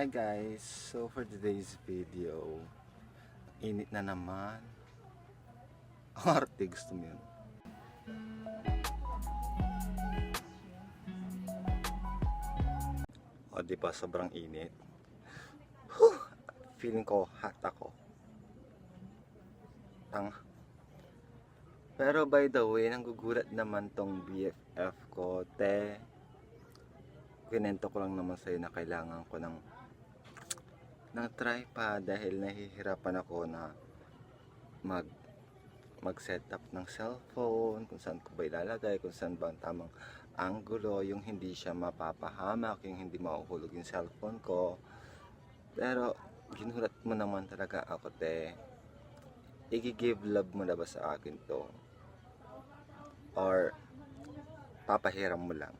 Hi guys, so for today's video, init na naman. Arte, gusto mo yun? O di ba sobrang init? Whew! Feeling ko hot ako. Tanga. Pero by the way, nanggugulat naman tong BFF ko, te. Kinento ko lang naman sa'yo na kailangan ko ng tripod dahil nahihirapan ako na mag-setup ng cellphone, kung saan ko ba ilalagay, kung saan ba ang tamang angulo, yung hindi siya mapapahamak, yung hindi mahuhulog yung cellphone ko. Pero ginulat mo naman talaga ako, te. I-give love mo na ba sa akin to? Or papahiram mo lang?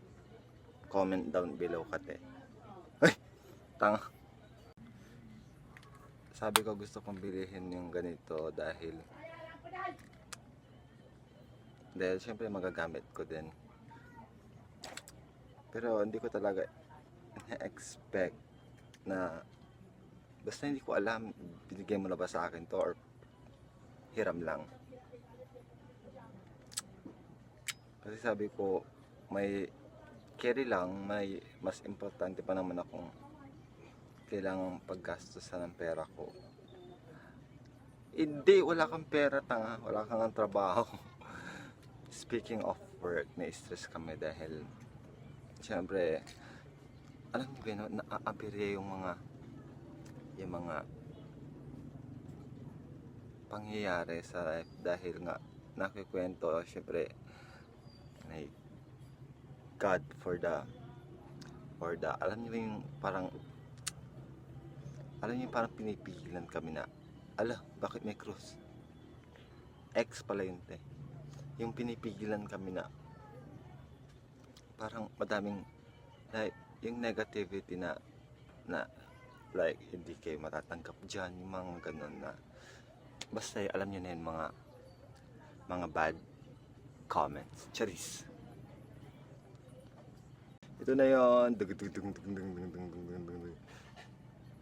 Comment down below ka, te. Ay! Tanga. Sabi ko gusto kong bilihin yung ganito dahil syempre magagamit ko din. Pero hindi ko talaga na-expect na basta hindi ko alam, binigay mo na ba sa akin to or hiram lang. Kasi sabi ko may carry lang, may mas importante pa naman akong kailangang paggastusan ng pera ko. Hindi, wala kang pera, tanga. Wala kang trabaho. Speaking of work, na-stress kami dahil siyempre, alam niyo ba, naaabirya yung mga pangyayari sa life dahil nga nakikwento, siyempre, God for the alam niyo yung parang pinipigilan kami na bakit may cross? X pala yun, te. Yung pinipigilan kami na parang madaming like yung negativity na like hindi kayo matatanggap dyan, yung mga ganun na basta alam nyo na yun, mga bad comments. Charis. Ito na yun.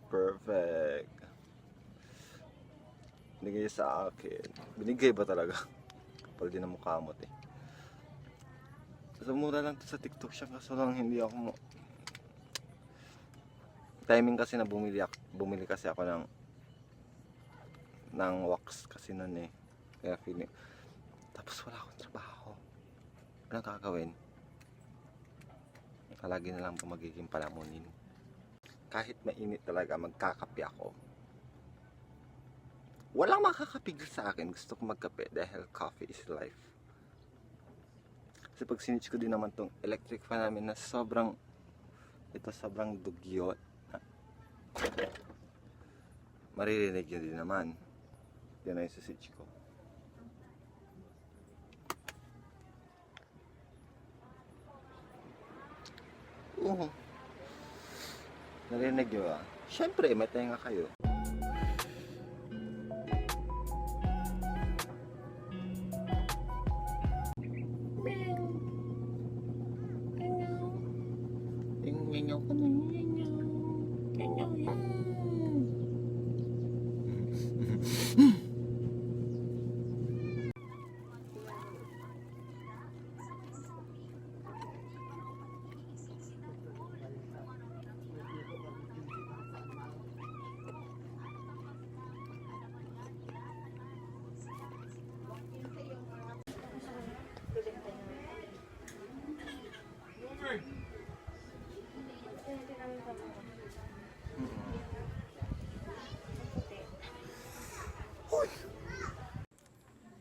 Perfect. Binigay sa akin. Binigay ba talaga? Kapal din ang mukha mo, te. So, mura lang to sa TikTok siya. Kaso lang hindi ako timing kasi na bumili kasi ako ng wax kasi nun eh. Kaya feeling. Tapos wala akong trabaho. Anong kakawin? Lagi na lang po magiging palamunin. Kahit mainit talaga, magkakape ako. Walang makakapigil sa akin. Gusto ko magkape dahil coffee is life. Kasi pag sinitch ko din naman tong electric fan namin na sobrang dugyot. Maririnig yun din naman. Yan na yung switch ko. Narinig nyo ba? Siyempre, may tenga kayo.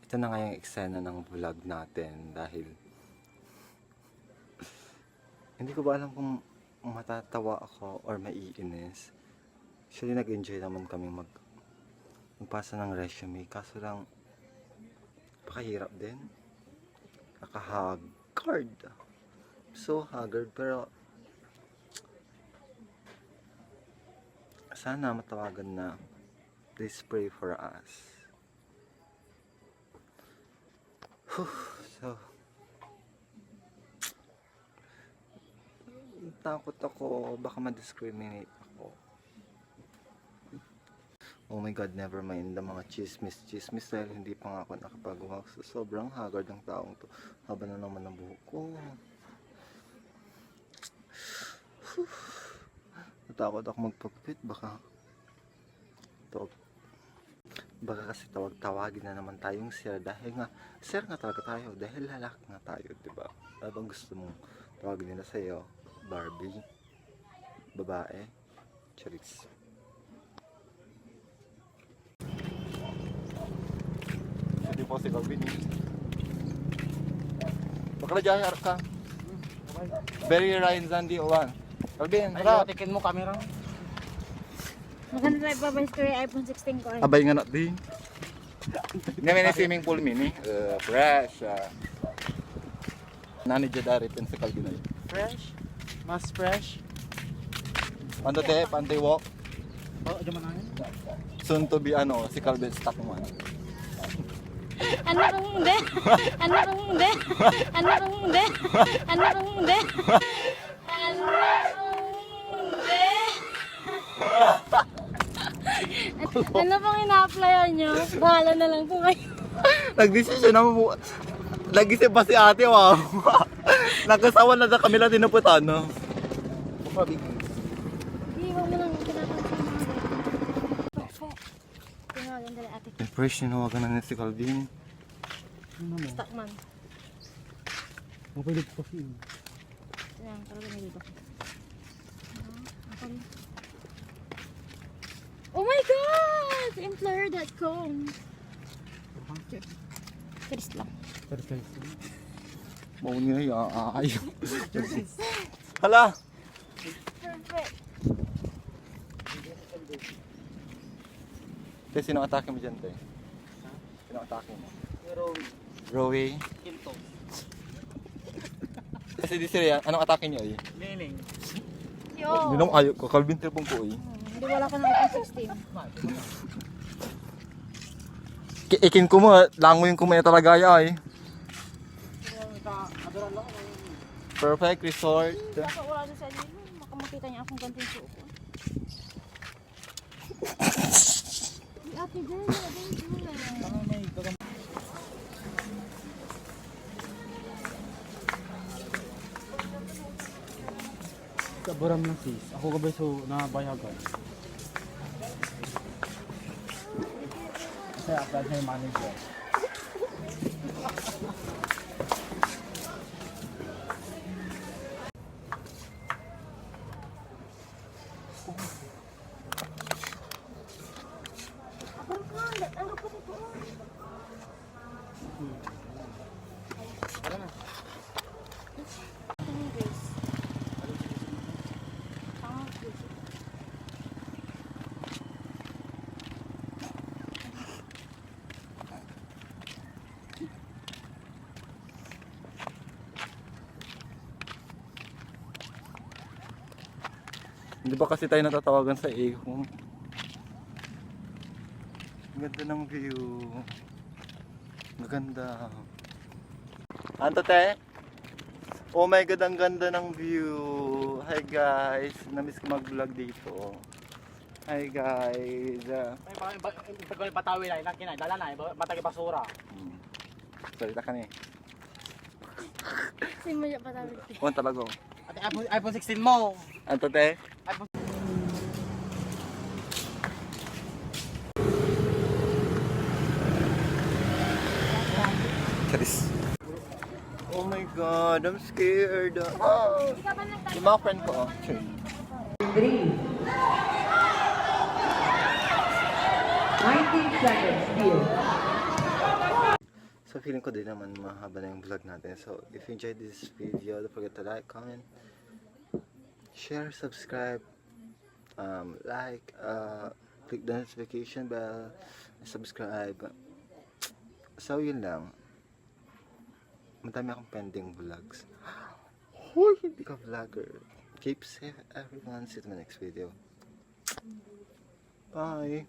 Ito na nga yung eksena ng vlog natin dahil hindi ko ba alam kung matatawa ako or maiinis. Actually, nag-enjoy naman kami magpasa ng resume. Kaso lang, pakahirap din. Nakahagard. So haggard, pero sana matawagan na. Please pray for us. So, takot ako, baka ma-discriminate ako. Oh my God, never mind the mga chismis dahil hindi pa nga ako nakapag-wax. Sobrang haggard ng taong to. Haba na naman ang buhok ko. Natakot ako magpagpit. Baka kasi tawagin na naman tayong sir. Dahil nga, sir nga talaga tayo. Dahil lalaki nga tayo, diba? Ano bang gusto mong tawagin nila sa'yo? Barbie? Babae? Charis? Hindi po si Calvin. Bakla dyan, harap ka. Very Ryan Zandi Owan. Calvin, harap. Tikin mo camera. Maganda tayo pa ba yung iPhone 16 ko? Abay nga natin. Ngayon na swimming pool mini. Fresh. Nani dyan daritin si Calvin na yun. Fresh? Mas fresh? Pando te, pantay walk. Oh, dyan man Soon to be si Calvin Stockman. Ano kung hindi? Ano kung hindi? Ano kung hindi? Ano kung hindi? Ano kung hindi? Ano pong ina-applyan nyo? Bahala na lang po kayo. Nag-decision na mo. Nag-isip pa si ate, wow. Nagkasawa na sa kamila tinuputan, no? Iwan mo lang, pinapansin mo. Perfect. Tinawagan dali ate. Fresh, ninawagan na si Calvin. Stockman. Mapilit ko siya. Yan, talaga na dito. Ako rin. Oh my God! Employer.com. Charis lang. Maun nga yung ayaw. Hala! Perfect. Te, sino atake mo dyan, te? Sino atake mo? Rowie. Kinto. Kasi di sila, anong atake niyo, eh? Lining. Yo. Ninong ayaw ko, Calvin tripong ko, eh. Hindi wala ka ng iPhone 16. Ikin ko mo, langoyin ko mo yung talagaya, eh. Perfect resort. Baka wala doon sa inyo. Baka makita niya akong ganting suot ko. Ate Jen, Kaburam lang sis. Ako gabay so nabayagan. Kasi apply sa manager. Hindi ba kasi tayo natatawagan sa Ehong? Ganda ng view. Maganda. Anto te? Oh my God, ang ganda ng view. Hi guys, namiss ko mag-vlog dito. Hi guys. May patawi na, ilang kinay, dala na, matagi basura. Salita ka ni. Simula pa tayo. Oh, talaga. Ate, iPhone 16 mo. Anto te? Charis. Oh my God, I'm scared. Oh. Yung mga friend ko, oh. Sure. 3. 19 seconds, deal. So feeling ko din naman mahaba na yung vlog natin. So if you enjoyed this video, don't forget to like, comment, share, subscribe, click the notification bell, subscribe. So yun lang. Madami akong pending vlogs. Hoy, hindi ka vlogger. Keep safe everyone. See you in the next video. Bye.